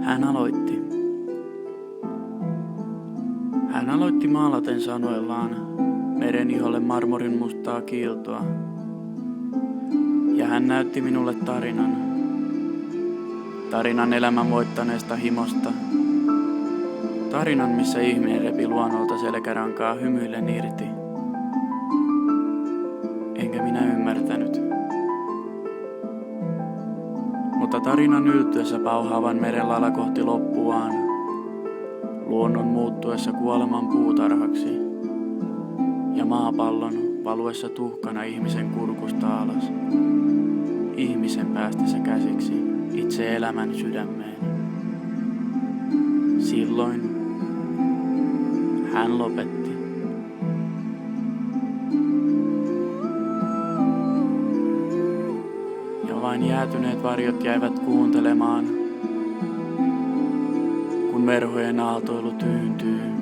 Hän aloitti. Hän aloitti maalaten sanoillaan meren iholle marmorin mustaa kiiltoa. Ja hän näytti minulle tarinan. Tarinan elämän voittaneesta himosta. Tarinan, missä ihminen repi luonnolta selkärankaa hymyillen irti. Enkä minä ymmärtänyt. Mutta tarinan yltyessä pauhaavan merenlailla kohti loppuaan, luonnon muuttuessa kuoleman puutarhaksi ja maapallon valuessa tuhkana ihmisen kurkusta alas, ihmisen päästessä käsiksi itse elämän sydämeen. Silloin hän lopetti. Ja vain jäätyneet varjot jäivät kuuntelemaan, kun verhojen aaltoilu tyyntyy.